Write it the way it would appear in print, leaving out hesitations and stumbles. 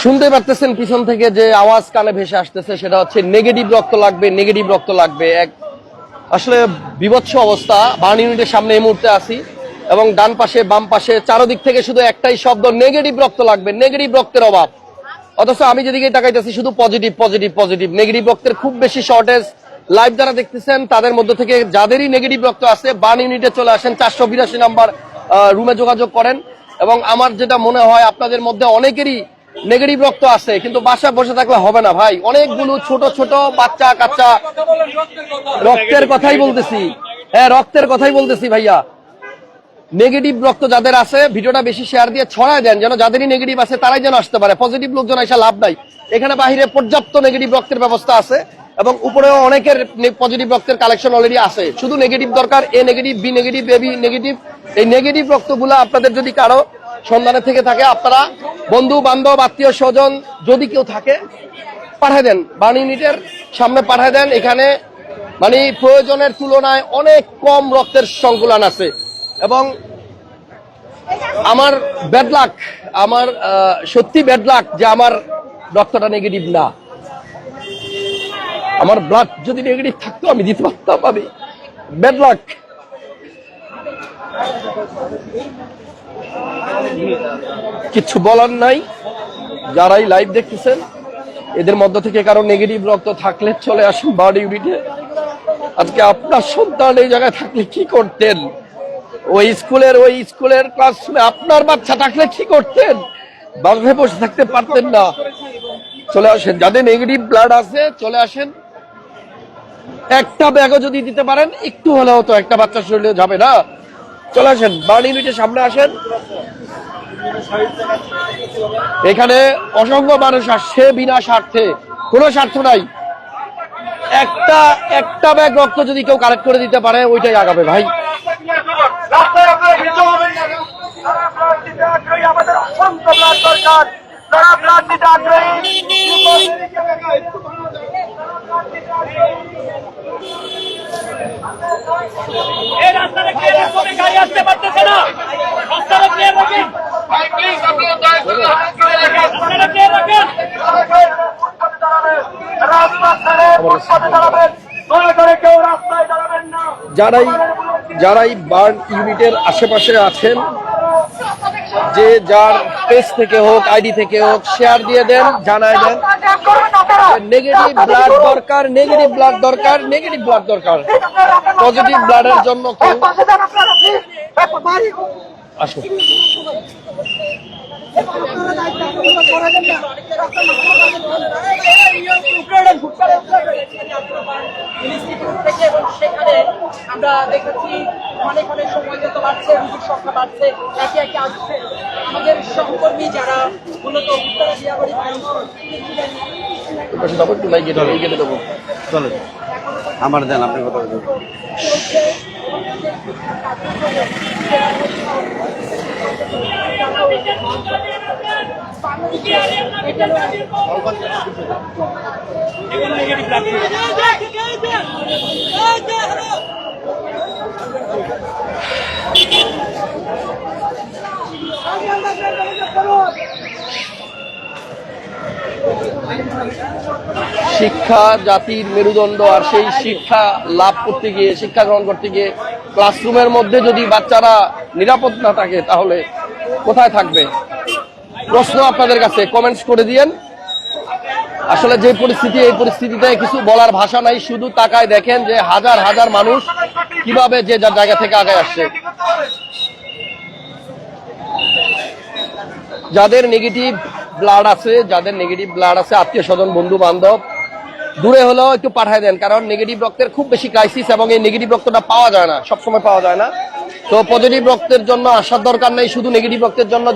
শুনতে পারতেছেন পিছন থেকে যে আওয়াজ কানে ভেসে আসতেছে, সেটা হচ্ছে নেগেটিভ রক্ত লাগবে, নেগেটিভ রক্ত লাগবে। আসলে বিভৎস অবস্থা। বার্ন ইউনিটের সামনে এই মুহূর্তে আছি এবং ডান পাশে বাম পাশে চারদিক থেকে শুধু একটাই শব্দ, নেগেটিভ রক্ত লাগবে, নেগেটিভ রক্তের অভাব। অথচ আমি যেদিকে তাকাইতেছি শুধু পজিটিভ পজিটিভ পজিটিভ। নেগেটিভ রক্তের খুব বেশি শর্টেজ। লাইভ যারা দেখতেছেন তাদের মধ্যে থেকে যাদেরই নেগেটিভ রক্ত আছে বার্ন ইউনিটে চলে আসেন, 482 নাম্বার রুমে যোগাযোগ করেন। এবং আমার যেটা মনে হয় আপনাদের মধ্যে অনেকেরই নেগেটিভ রক্ত আছে, কিন্তু বাসায় বসে থাকলে হবে না ভাই। অনেকগুলো ছোট ছোট বাচ্চা কাচ্চা, রক্তের কথাই বলতেছি, হ্যাঁ রক্তের কথাই বলতেছি ভাইয়া। নেগেটিভ রক্ত যাদের আছে ভিডিওটা বেশি শেয়ার দিয়ে ছড়ায় দেন, যেন যাদেরই নেগেটিভ আছে তারাই যেন আসতে পারে। পজিটিভ লোকজন এসে লাভ নাই। এখানে বাহিরে পর্যাপ্ত নেগেটিভ রক্তের ব্যবস্থা আছে এবং উপরেও অনেকের পজিটিভ রক্তের কালেকশন অলরেডি আছে। শুধু নেগেটিভ দরকার, A negative, B negative, AB negative. এই নেগেটিভ রক্তগুলো আপনাদের যদি কারো সন্ধানে থেকে থাকে, আপনারা বন্ধু বান্ধব আত্মীয় স্বজন যদি কেউ থাকে পাঠায় দেন, বার্ন ইউনিটের সামনে পাঠায় দেন। এখানে মানে প্রয়োজনের তুলনায় অনেক কম রক্তের সংকুলান আছে। এবং আমার ব্যাড লাক, আমার সত্যি ব্যাড লাক যে আমার রক্তটা নেগেটিভ না। আমার ব্লাড যদি নেগেটিভ থাকতো আমি দিতে পারতাম। আমি ব্যাড লাক। কিছু বলার নাই। যারাই লাইভ দেখতেছেন এদের মধ্য থেকে কারো নেগেটিভ রক্ত থাকলে চলে আসুন বার্ন ইউনিটে। আজকে আপনার সন্তান এই জায়গায় থাকলে কি করতেন? ওই স্কুলের ক্লাসরুমে আপনার বাচ্চা থাকলে কি করতেন? বাসায় বসে থাকতে পারতেন না। চলে আসেন, যাদের নেগেটিভ ব্লাড আছে চলে আসেন। একটা ব্যাগও যদি দিতে পারেন একটু হলেও তো একটা বাচ্চার শরীরে যাবে না। চলে আসেন, বার্ন ইউনিটের সামনে আসেন। এখানে অসংখ্য মানুষ আসছে বিনা স্বার্থে, কোনো স্বার্থ নাই। একটা ব্যাগ রক্ত যদি কেউ কালেক্ট করে দিতে পারে ওইটাই আগাবে ভাই। আমাদের অসংখ্য ব্লাড দরকার, যারা ব্লাড দিতে আগ্রহী এই রাস্তাটা ক্লিয়ার করে গাড়ি আসতে পারতেছে না। রাস্তাটা ক্লিয়ার রাখেন ভাই, প্লিজ আপনারা দয়া করে রাস্তাটা ক্লিয়ার রাখেন। রাস্তা ছেড়ে ফুটপাতে দাঁড়াবেন, দয়া করে কেউ রাস্তায় দাঁড়াবেন না। যারাই বার্ন ইউনিটের আশেপাশে আছেন, যে যার পেজ থেকে হোক আইডি থেকে হোক শেয়ার দিয়ে দেন, জানায় দেন নেগেটিভ ব্লাড দরকার, নেগেটিভ ব্লাড দরকার, নেগেটিভ ব্লাড দরকার। পজিটিভ ব্লাডের জন্য কেউ আসুন। সেখানে আমরা দেখেছি অনেক সময় যত বাড়ছে, রোগীর সংখ্যা বাড়ছে, একে একে আসছে। আমাদের সহকর্মী যারা মূলত আমার দেন আপনি কথা বলুন। শিক্ষা জাতির মেরুদণ্ড, আর সেই শিক্ষা লাভ করতে গিয়ে, শিক্ষা গ্রহণ করতে গিয়ে ক্লাসরুমের মধ্যে যদি বাচ্চারা নিরাপদ না থাকে তাহলে কোথায় থাকবে? প্রশ্ন আপনাদের কাছে, কমেন্টস করে দিয়েন। আসলে যে পরিস্থিতি, এই পরিস্থিতিতে কিছু বলার ভাষা নাই। শুধু তাকায় দেখেন যে হাজার হাজার মানুষ কিভাবে যে যার জায়গা থেকে আগে আসছে। যাদের নেগেটিভ ব্লাড আছে, আত্মীয় স্বজন বন্ধু বান্ধব দূরে হলেও একটু পাঠায় দেন, কারণ নেগেটিভ রক্তের খুব বেশি ক্রাইসিস এবং এই নেগেটিভ রক্তটা পাওয়া যায় না, সবসময় পাওয়া যায় না। তো পজিটিভ রক্তের জন্য আসার দরকার নেই, শুধু নেগেটিভ রক্তের জন্য